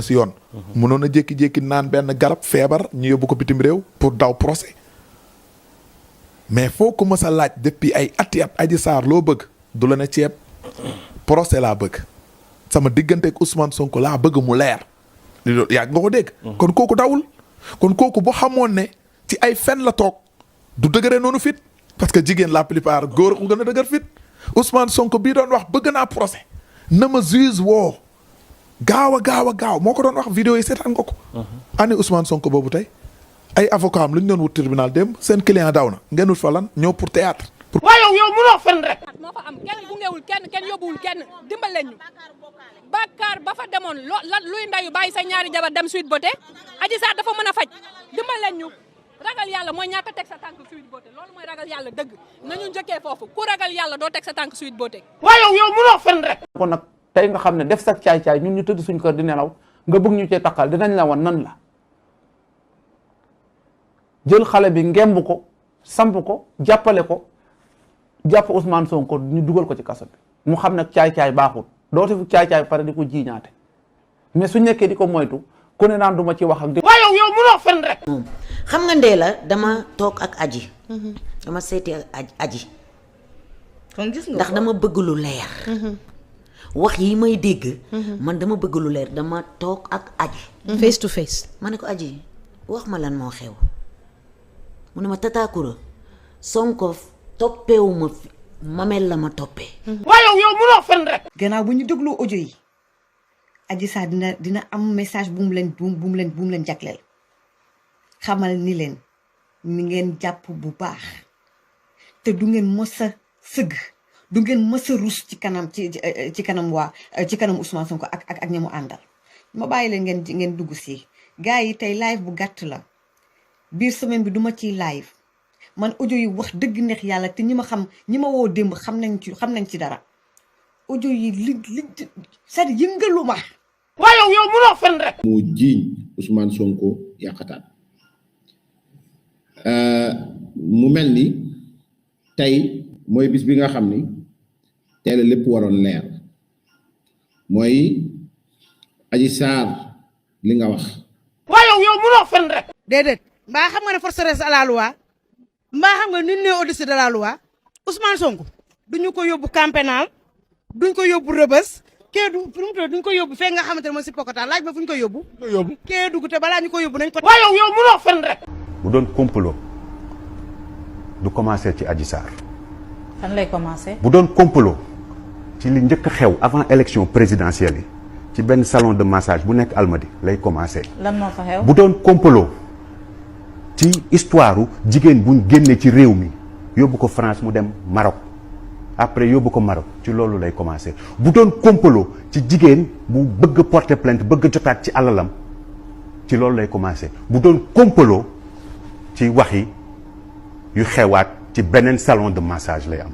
si yoon. mënoon a jékki-jékki naan benn garab feebar ñu yóbbu ko bitim réew pour daw procès mais foo ko mës a laaj depuis ay ati at Adji Sarr loo bëgg du la ne ceeb procès laa bëgg sama diggante ak Ousmane Sonko laa bëgg mu leer li loolu yàgg nga ko dégg. kon kooku dawul kon kooku boo xamoon ne ci ay fen la toog du dëgëree noonu fit parce que jigéen la plupart góor ko gën a dëgër fit Ousmane Sonko bii doon wax bëgg naa procès na ma juge woo. gaaw a gaaw moo ko doon wax vidéo yi seetaan nga ko. ani Ousmane Sonko boobu tey ay avocat am lu ñu doon wut tribunal démb seen client daw na ngeen wut fa lan ñëw pour théâtre. waaye yow mënoo fen rek. moo fa am kenn gungewul kenn yóbbuwul kenn dimbale ñu. Bakar ba fa demoon luy ndayu bàyyi sa ñaari jabar dem Sweet Beauté Adji Sarr dafa mën a faj dimbale ñu ragal yàlla mooy ñàkk a teg sa tànk Sweet Beauté loolu mooy ragal yàlla dëgg nañu njëkkee foofu ku ragal yàlla doo teg sa tànk Sweet Beauté. waaye yow mënoo fen rek. kon nag tey nga xam ne def sax caay-caay ñun ñu tëdd suñ kër di nelaw nga bëgg ñu cee takkal dinañ la wan nan la jël xale bi ngemb ko samp ko jàppale ko jàpp Ousmane Sonko ñu dugal ko ci kaso bi mu xam ne caay-caay baaxul doote fu caay-caay pare di ko jiiñaate mais su nekkee di ko moytu ku ne naan du ma ci wax ak di waaye yow mënoo fen rek. xam nga ndee la dama toog ak aji dama seeti ak aji kon gis nga ndax dama bëgg lu leer wax yi may dégg man dama bëgg lu leer dama toog ak aji face to face ma ne ko aji wax ma lan moo xew mu ne ma Tata Sonko toppeewu ma mamel la ma toppee waaye yow mënoo fen rek. gannaaw bu ñu déglu audio yi Adji Sarr dina am message bu mu leen jagleel xamal ni leen ni ngeen jàpp bu baax te du ngeen mës a sëgg du ngeen mës a rus ci kanam ci kanam Ousmane Sonko ak ña mu àndal ma bàyyi leen ngeen dugg si gars yi tey live bu gàtt la biir semaine bi duma ciy live man audio yi wax dëgg neex yàlla te ñi ma woo démb xam nañ ci dara audio yi li c'est-à-dire yëngalu ma. waaye yow mënoo fen rek. mu jiiñ Ousmane Sonko yàqataan mu mel ni tey mooy bis bi nga xam ni tey la lépp waroon leer mooy Adji Sarr li nga wax. waaye yow mënoo fen rek. déedéet mbaa xam nga ne force reste à la loi mbaa xam nga nul n'est au-dessus de la loi Ousmane Sonko duñu ko yóbbu camp pénal duñ ko yóbbu rëbës duñ ko yóbbu fekk nga xamante ne mooy si Pokotaan laaj ba fu ñu ko yóbbu. kee dugg te balaa ñu ko yóbbu nañ ko. waaye yow mënoo fen rek. bu doon complot du commencer ci Adji Sarr. fan lay commencer. bu doon complot ci li njëkk xew avant élection présidentielle yi ci benn salon de massage bu nekk Almadi lay commencer. lan moo fa xew. bu doon complot ci histoire jigéen buñ génnee ci réew mi yóbbu ko France mu dem Maroc après yóbbu ko Maroc ci loolu lay commencer bu doon complot ci jigéen bu bëgg porter plainte bëgg jotaat ci alalam ci loolu lay commencer bu doon complot ci wax yi yu xewaat ci beneen salon de massage lay am.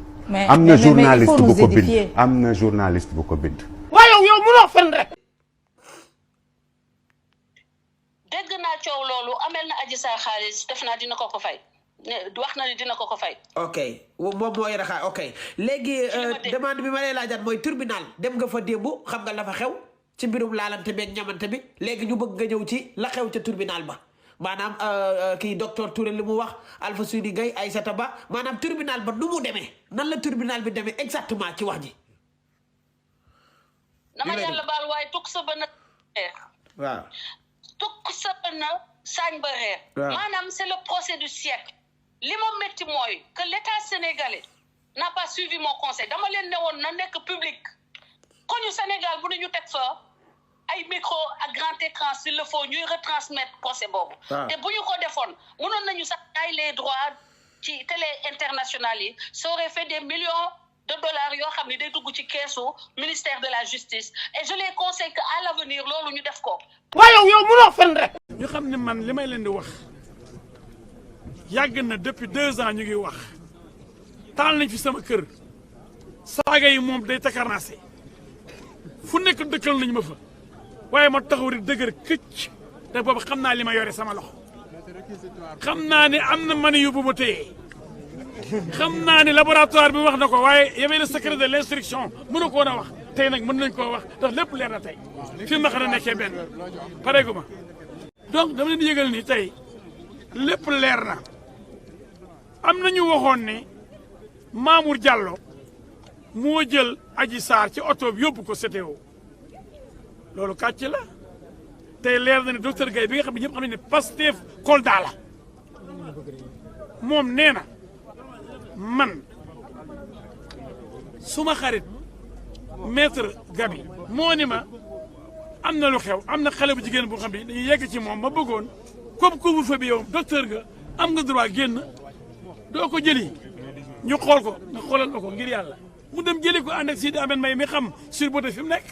am na journaliste bu ko bind am na journaliste bu ko bind. waaye yow mënoo fen rek. dégg naa coow loolu amel na Adji Sarr xaalis def naa dina ko fay wax na ni dina ko fay. ok moom mooy raxaa ok léegi demande bi ma lay laajaat mooy tribunal dem nga fa démb xam nga la fa xew ci mbirum laalante beeg ñamante bi léegi ñu bëgg nga ñëw ci la xew ca tribunal ba maanaam kii docteur Touré li mu wax Alpha Sudi Gaye Aïssata Ba maanaam tribunal ba nu mu demee nan la tribunal bi demee exactement ci wax ji. na ma yàlla baal waaye tukk sa ba na reer. waaw. tukk sa ba na saañ ba reer. maanaam c'est le procès du siècle. li ma métti mooy que l'état sénégalais n'a pas suivi mon conseil dama leen ne woon na nekk public kon ñu Sénégal bu ñu teg fa ay micro ak grand écran s'il le faut ñuy retransmettre procès boobu. te bu ñu ko defoon mënoon nañu sax ay les droits ci télé internationale yi ça aurait fait des millions de dollars yoo xam ne day dugg ci keesu ministère de la justice et je les conseille que à l'avenir loolu ñu def ko. waaye yow mënoo fen rek. ñu xam ne man li may leen di wax. yàgg na depuis 2 ans ñu ngi wax taal nañ fi sama kër saaga yi moom day takarnaase fu nekk dëkkal nañ ma fa waaye ma taxaw rek dëgër këcc te boobu xam naa li ma yore sama loxo xam naa ne am na mani yu bu ma téye xam naa ne laboratoire bi wax na ko waaye y avait le secret de l'instruction mënu ko woon a wax tey nag mën nañ koo wax ndax lépp leer na tey fi ma xana nekkee benn pareegu ma donc dama leen di yëgal ni tey lépp leer na am nañu waxoon ne Mamour Diallo moo jël Adji Sarr ci oto bi yóbbu ko CTO loolu kàcc la tey leer na ne docteur Gaye bi nga xam ne ñëpp xam nañ ne Pastef Kolda la moom nee na man suma xarit maître Gabi moo ni ma am na lu xew am na xale bu jigéen boo xam ne dañuy yegg ci moom ma bëggoon comme couvre-feu bi yow docteur nga am nga droit génn doo ko jëli ñu xool ko nga xoolal ma ko ngir yàlla mu dem jëli ko ànd ak Sidi Ahmed Mbaye mi xam sur beauté fi mu nekk